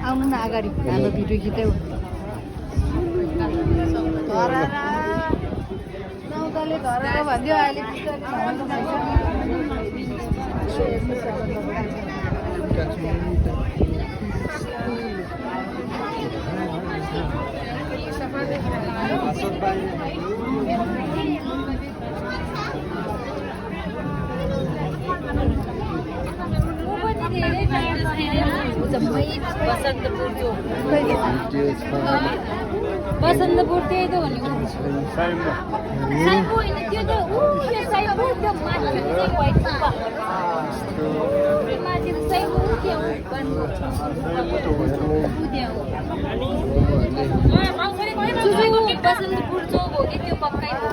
आउनु न अगाडि हाम्रो भिडियो खिच्यौ नौताले धरेर भन्थ्यो अहिले बसन्तपुर त्यही त भनेको साइबो होइन त्यो त ऊ यो साइबो त्यो माथि चाहिँ व्हाइट सुब्बा माथि साइबो के हो बसन्तपुर चौक हो कि त्यो पक्कै हो